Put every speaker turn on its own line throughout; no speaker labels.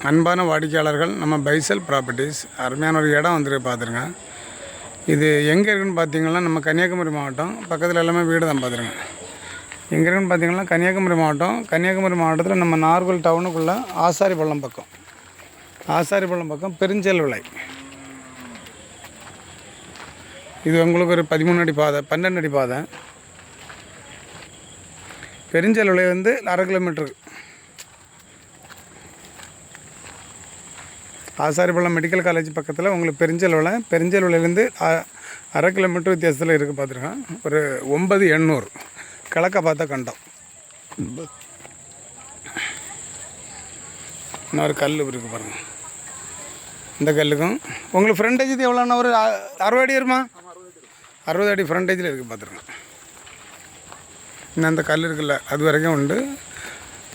அன்பான வாடிக்கையாளர்கள், நம்ம பைசல் ப்ராப்பர்ட்டிஸ் அருமையான ஒரு இடம் வந்துருக்கு பார்த்துருங்க. இது எங்கே இருக்குதுன்னு பார்த்தீங்கன்னா நம்ம கன்னியாகுமரி மாவட்டம். பக்கத்தில் எல்லாமே வீடு தான் பார்த்துருங்க. எங்கே இருக்குன்னு பார்த்தீங்கன்னா கன்னியாகுமரி மாவட்டம். கன்னியாகுமரி மாவட்டத்தில் நம்ம நார்கோல் டவுனுக்குள்ளே ஆசாரிப்பள்ளம் பக்கம் பெருஞ்சல் விலை. இது உங்களுக்கு ஒரு 13 அடி பாதை, 12 அடி பாதை. பெருஞ்சல் விலை வந்து 1/2 கிலோமீட்டருக்கு. ஆசாரிப்பள்ளம் மெடிக்கல் காலேஜ் பக்கத்தில் உங்களுக்கு பெருஞ்சல் விலையிலேருந்து 1/2 கிலோமீட்டர் வித்தியாசத்தில் இருக்குது பார்த்துருக்கேன். ஒரு 9800 கிழக்க பார்த்த கண்டம். இன்னொரு கல் இருக்குது பாருங்கள். இந்த கல்லுக்கும் உங்களுக்கு ஃப்ரண்டேஜ் இது எவ்வளோன்னா ஒரு 60 அடி வருமா? 60 அடி ஃப்ரண்டேஜில் இருக்குது பார்த்துருக்கேன். இன்னும் அந்த கல் இருக்குல்ல அது வரைக்கும் உண்டு.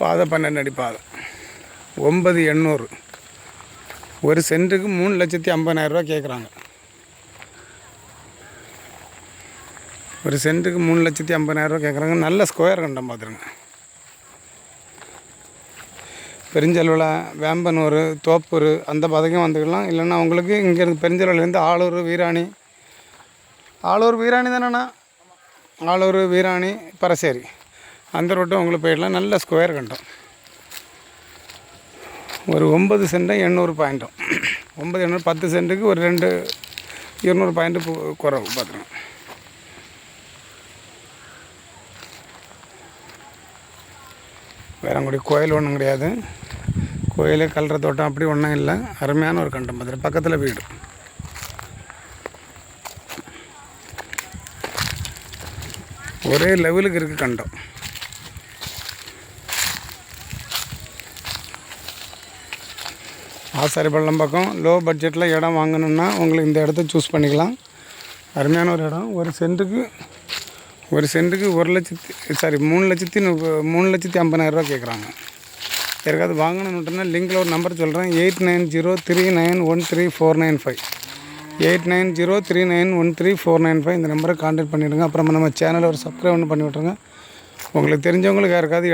பாதை 12 அடி பாதை. 9800. ஒரு சென்ட்டுக்கு 3,50,000 கேட்குறாங்க. ஒரு சென்ட்டுக்கு 3,50,000 கேட்குறாங்க. நல்ல ஸ்கொயர் கண்டம் பார்த்துருங்க. பெருஞ்சல்வலை, வேம்பனூர், தோப்பூர் அந்த பதக்கம் வந்துக்கலாம். இல்லைன்னா உங்களுக்கு இங்கேருந்து பெருஞ்சல்வலேருந்து ஆளூர், வீராணி தானேண்ணா? ஆளூர், வீராணி, பரசேரி அந்த ரோட்டும் உங்களுக்கு போயிடலாம். நல்ல ஸ்கொயர் கண்டம். ஒரு 9 சென்ட்டும் 800 பாயிண்ட்டும். 9,800 10 சென்ட்டுக்கு ஒரு 200 பாயிண்ட்டு குறவு பார்த்துருங்க. வேறங்குடி கோயில் ஒன்றும் கிடையாது. கோயில் கல்ற தோட்டம் அப்படி ஒன்றும் இல்லை. அருமையான ஒரு கண்டம் பார்த்துருங்க. பக்கத்தில் வீடு. ஒரே லெவலுக்கு இருக்குது கண்டம். ஆசாரிப்பள்ளம் பக்கம் லோ பட்ஜெட்டில் இடம் வாங்கணுன்னா உங்களுக்கு இந்த இடத்த சூஸ் பண்ணிக்கலாம். அருமையான ஒரு இடம். ஒரு சென்ட்டுக்கு 3,50,000 கேட்குறாங்க. யாருக்காவது வாங்கணுன்னுட்டுனா லிங்கில் ஒரு நம்பர் சொல்கிறேன். 8903913495. 8903913495 இந்த நம்பரை கான்டாக்ட் பண்ணிவிடுங்க. அப்புறமா நம்ம சேனலை ஒரு சப்ஸ்கிரைப் பண்ணி விட்ருங்க. உங்களுக்கு தெரிஞ்சவங்களுக்கு யாருக்காவது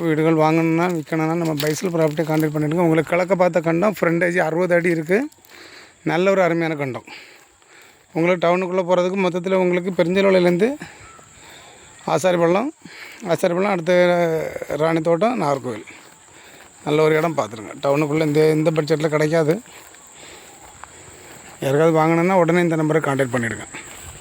வீடுகள் வாங்கணுன்னா விற்கணுன்னா நம்ம பைசல் ப்ராப்பர்ட்டியை கான்டாக்ட் பண்ணிவிடுங்க. உங்களுக்கு கிழக்க பார்த்த கண்டம் ஃப்ரண்டேஜ் 60 அடி இருக்குது. நல்ல ஒரு அருமையான கண்டம். உங்களுக்கு டவுனுக்குள்ளே போகிறதுக்கு மொத்தத்தில் உங்களுக்கு பெருஞ்சல்வலையிலேருந்து ஆசாரிப்பள்ளம் அடுத்து ராணி தோட்டம், நாகர்கோவில் நல்ல ஒரு இடம் பார்த்துருங்க. டவுனுக்குள்ளே இந்த பட்ஜெட்டில் கிடைக்காது. யாருக்காவது வாங்கணுன்னா உடனே இந்த நம்பரை கான்டாக்ட் பண்ணிவிடுங்க.